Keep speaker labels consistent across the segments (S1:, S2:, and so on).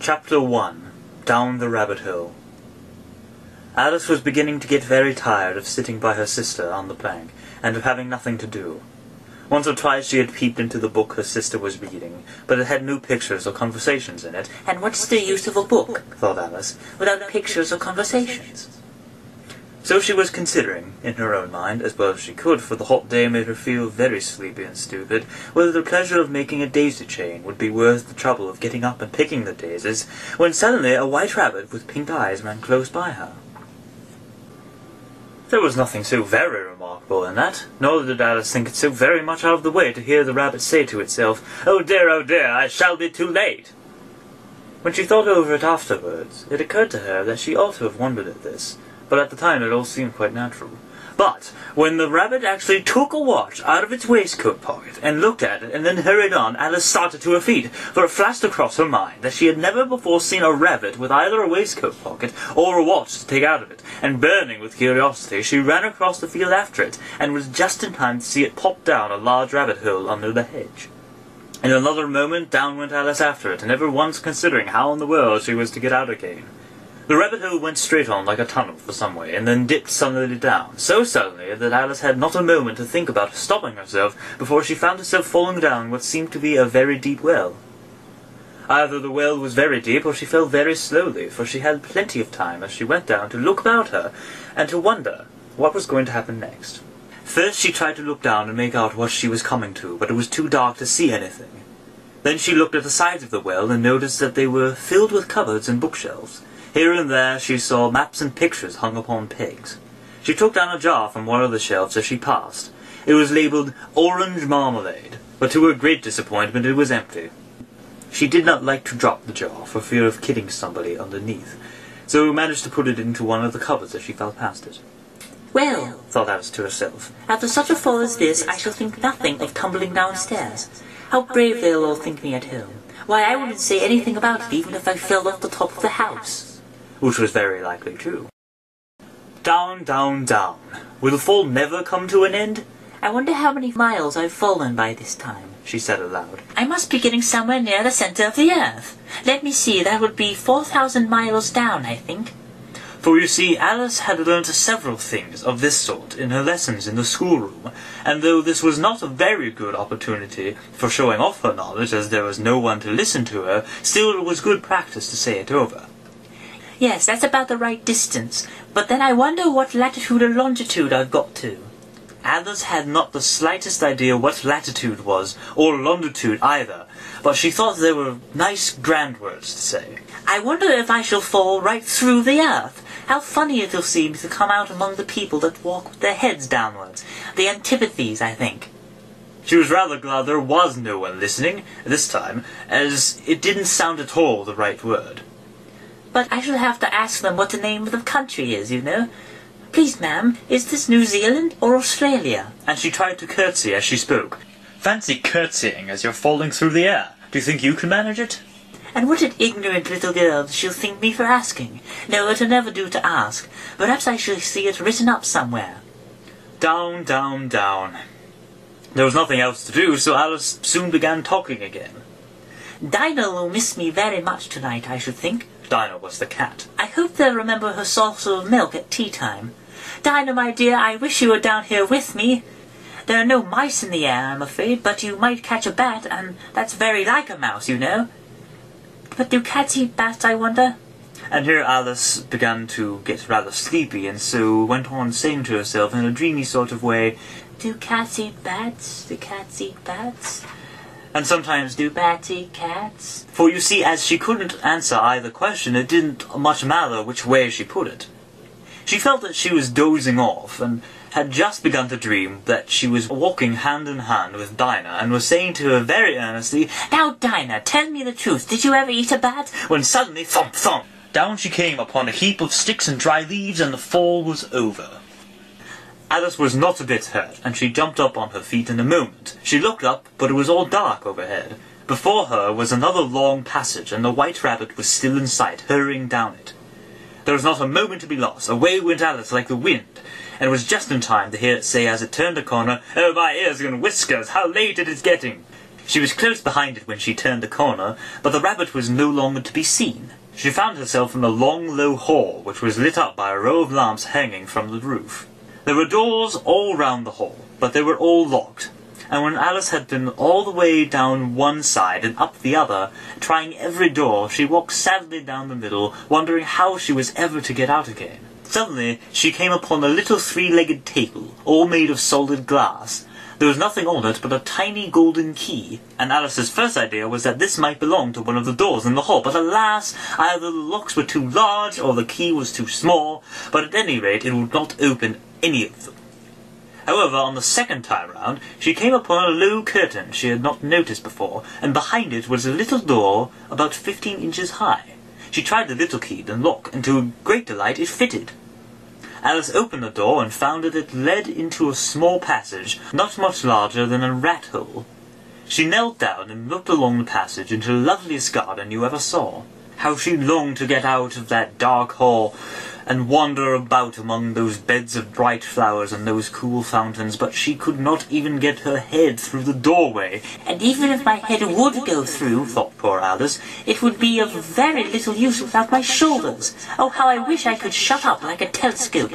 S1: Chapter 1. Down the Rabbit Hole. Alice was beginning to get very tired of sitting by her sister on the bank, and of having nothing to do. Once or twice she had peeped into the book her sister was reading, but it had no pictures or conversations in it.
S2: "And what's the use of a book,"
S1: thought Alice,
S2: "without pictures or conversations?"
S1: So she was considering, in her own mind, as well as she could, for the hot day made her feel very sleepy and stupid, whether the pleasure of making a daisy chain would be worth the trouble of getting up and picking the daisies, when suddenly a white rabbit with pink eyes ran close by her. There was nothing so very remarkable in that, nor did Alice think it so very much out of the way to hear the rabbit say to itself, oh dear, I shall be too late." When she thought over it afterwards, it occurred to her that she ought to have wondered at this, but at the time it all seemed quite natural. But when the rabbit actually took a watch out of its waistcoat pocket and looked at it and then hurried on, Alice started to her feet, for it flashed across her mind that she had never before seen a rabbit with either a waistcoat pocket or a watch to take out of it, and burning with curiosity, she ran across the field after it, and was just in time to see it pop down a large rabbit hole under the hedge. In another moment down went Alice after it, never once considering how in the world she was to get out again. The rabbit hole went straight on like a tunnel for some way, and then dipped suddenly down, so suddenly that Alice had not a moment to think about stopping herself before she found herself falling down what seemed to be a very deep well. Either the well was very deep, or she fell very slowly, for she had plenty of time as she went down to look about her, and to wonder what was going to happen next. First she tried to look down and make out what she was coming to, but it was too dark to see anything. Then she looked at the sides of the well and noticed that they were filled with cupboards and bookshelves. Here and there she saw maps and pictures hung upon pegs. She took down a jar from one of the shelves as she passed. It was labelled Orange Marmalade, but to her great disappointment it was empty. She did not like to drop the jar for fear of killing somebody underneath, so managed to put it into one of the cupboards as she fell past it.
S2: "Well,"
S1: thought Alice to herself,
S2: "after such a fall as this, I shall think nothing of tumbling downstairs. How brave they'll all think me at home. Why, I wouldn't say anything about it even if I fell off the top of the house."
S1: Which was very likely true. Down, down, down. Will the fall never come to an end?
S2: "I wonder how many miles I've fallen by this time,"
S1: she said aloud.
S2: "I must be getting somewhere near the centre of the earth. Let me see, that would be 4,000 miles down, I think."
S1: For you see, Alice had learnt several things of this sort in her lessons in the schoolroom, and though this was not a very good opportunity for showing off her knowledge, as there was no one to listen to her, still it was good practice to say it over.
S2: "Yes, that's about the right distance, but then I wonder what latitude or longitude I've got to."
S1: Alice had not the slightest idea what latitude was, or longitude either, but she thought they were nice grand words to say.
S2: "I wonder if I shall fall right through the earth. How funny it'll seem to come out among the people that walk with their heads downwards. The antipathies, I think."
S1: She was rather glad there was no one listening, this time, as it didn't sound at all the right word.
S2: "But I shall have to ask them what the name of the country is, you know. Please, ma'am, is this New Zealand or Australia?"
S1: And she tried to curtsy as she spoke. Fancy curtsying as you're falling through the air. Do you think you can manage it?
S2: "And what an ignorant little girl she'll think me for asking. No, it'll never do to ask. Perhaps I shall see it written up somewhere."
S1: Down, down, down. There was nothing else to do, so Alice soon began talking again.
S2: "Dinah will miss me very much tonight, I should think."
S1: Dinah was the cat.
S2: "I hope they'll remember her saucer of milk at tea time. Dinah, my dear, I wish you were down here with me. There are no mice in the air, I'm afraid, but you might catch a bat, and that's very like a mouse, you know. But do cats eat bats, I wonder?"
S1: And here Alice began to get rather sleepy, and so went on saying to herself in a dreamy sort of way,
S2: "Do cats eat bats? Do cats eat bats?
S1: And sometimes
S2: Do bats eat cats?"
S1: For you see, as she couldn't answer either question, it didn't much matter which way she put it. She felt that she was dozing off, and had just begun to dream that she was walking hand in hand with Dinah, and was saying to her very earnestly,
S2: "Now, Dinah, tell me the truth. Did you ever eat a bat?"
S1: When suddenly, thump, thump, down she came upon a heap of sticks and dry leaves, and the fall was over. Alice was not a bit hurt, and she jumped up on her feet in a moment. She looked up, but it was all dark overhead. Before her was another long passage, and the white rabbit was still in sight, hurrying down it. There was not a moment to be lost. Away went Alice like the wind, and was just in time to hear it say as it turned a corner, "Oh, my ears and whiskers, how late it is getting!" She was close behind it when she turned the corner, but the rabbit was no longer to be seen. She found herself in a long, low hall, which was lit up by a row of lamps hanging from the roof. There were doors all round the hall, but they were all locked, and when Alice had been all the way down one side and up the other, trying every door, she walked sadly down the middle, wondering how she was ever to get out again. Suddenly, she came upon a little three-legged table, all made of solid glass. There was nothing on it but a tiny golden key, and Alice's first idea was that this might belong to one of the doors in the hall, but alas, either the locks were too large or the key was too small, but at any rate it would not open any of them. However, on the second time round, she came upon a low curtain she had not noticed before, and behind it was a little door about 15 inches high. She tried the little key and lock, and to her great delight it fitted. Alice opened the door and found that it led into a small passage, not much larger than a rat hole. She knelt down and looked along the passage into the loveliest garden you ever saw. How she longed to get out of that dark hall and wander about among those beds of bright flowers and those cool fountains, but she could not even get her head through the doorway.
S2: And even if my head would go through,
S1: thought poor Alice,
S2: it would be of very little use without my shoulders. Oh, how I wish I could shut up like a telescope.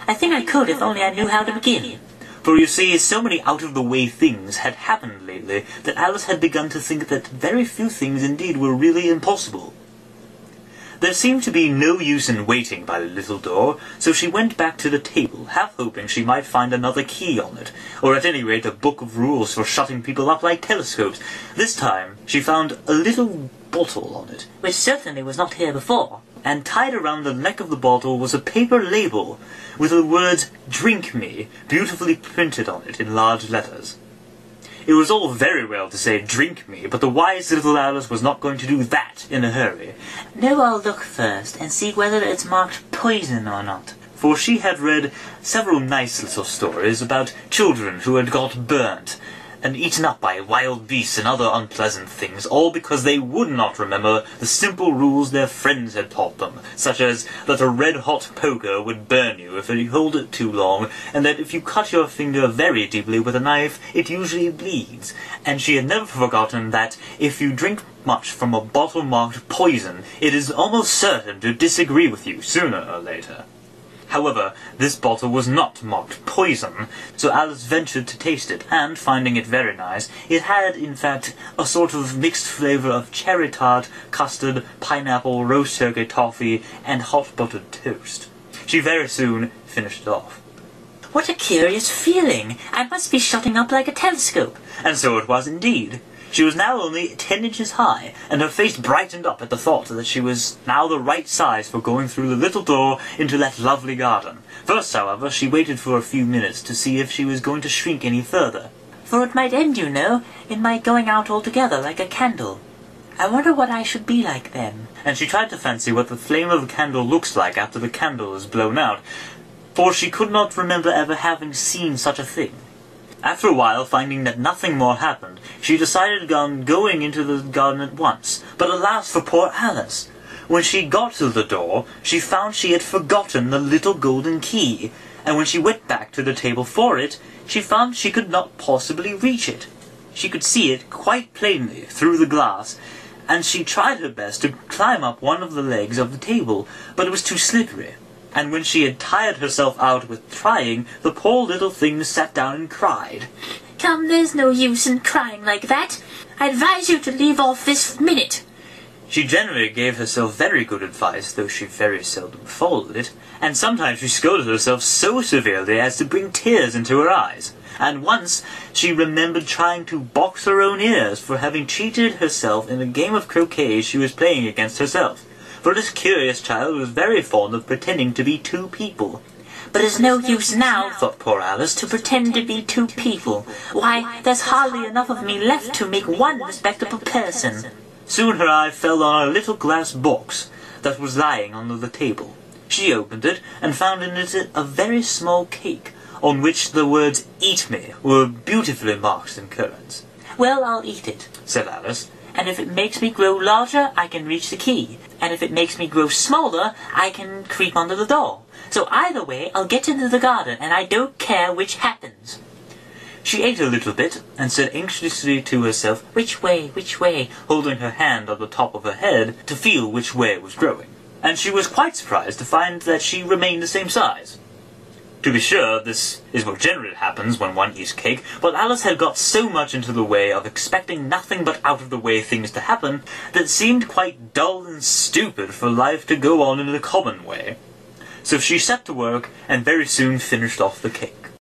S2: I think I could if only I knew how to begin.
S1: For you see, so many out-of-the-way things had happened lately that Alice had begun to think that very few things indeed were really impossible. There seemed to be no use in waiting by the little door, so she went back to the table, half hoping she might find another key on it, or at any rate a book of rules for shutting people up like telescopes. This time she found a little bottle on it,
S2: which certainly was not here before,
S1: and tied around the neck of the bottle was a paper label with the words "Drink Me" beautifully printed on it in large letters. It was all very well to say "drink me," but the wise little Alice was not going to do that in a hurry.
S2: No, I'll look first and see whether it's marked poison or not.
S1: For she had read several nice little stories about children who had got burnt and eaten up by wild beasts and other unpleasant things, all because they would not remember the simple rules their friends had taught them, such as that a red-hot poker would burn you if you hold it too long, and that if you cut your finger very deeply with a knife, it usually bleeds. And she had never forgotten that if you drink much from a bottle marked poison, it is almost certain to disagree with you sooner or later. However, this bottle was not marked poison, so Alice ventured to taste it, and, finding it very nice, it had, in fact, a sort of mixed flavour of cherry tart, custard, pineapple, roast turkey, toffee, and hot buttered toast. She very soon finished it off.
S2: What a curious feeling! I must be shutting up like a telescope.
S1: And so it was indeed. She was now only 10 inches high, and her face brightened up at the thought that she was now the right size for going through the little door into that lovely garden. First, however, she waited for a few minutes to see if she was going to shrink any further.
S2: For it might end, you know, in my going out altogether like a candle. I wonder what I should be like then.
S1: And she tried to fancy what the flame of a candle looks like after the candle is blown out, for she could not remember ever having seen such a thing. After a while, finding that nothing more happened, she decided on going into the garden at once. But alas for poor Alice! When she got to the door, she found she had forgotten the little golden key, and when she went back to the table for it, she found she could not possibly reach it. She could see it quite plainly through the glass, and she tried her best to climb up one of the legs of the table, but it was too slippery. And when she had tired herself out with trying, the poor little thing sat down and cried.
S2: Come, there's no use in crying like that. I advise you to leave off this minute.
S1: She generally gave herself very good advice, though she very seldom followed it, and sometimes she scolded herself so severely as to bring tears into her eyes. And once she remembered trying to box her own ears for having cheated herself in a game of croquet she was playing against herself. For this curious child was very fond of pretending to be two people.
S2: But it's no use now, thought poor Alice, to pretend to be two people. Why, there's hardly enough of me left to make one respectable person.
S1: Soon her eye fell on a little glass box that was lying on the table. She opened it and found in it a very small cake, on which the words "Eat me" were beautifully marked in currants.
S2: Well, I'll eat it,
S1: said Alice.
S2: And if it makes me grow larger, I can reach the key. And if it makes me grow smaller, I can creep under the door. So either way, I'll get into the garden, and I don't care which happens.
S1: She ate a little bit, and said anxiously to herself, "Which way?" holding her hand on the top of her head to feel which way it was growing. And she was quite surprised to find that she remained the same size. To be sure, this is what generally happens when one eats cake, but Alice had got so much into the way of expecting nothing but out-of-the-way things to happen that it seemed quite dull and stupid for life to go on in the common way. So she set to work and very soon finished off the cake.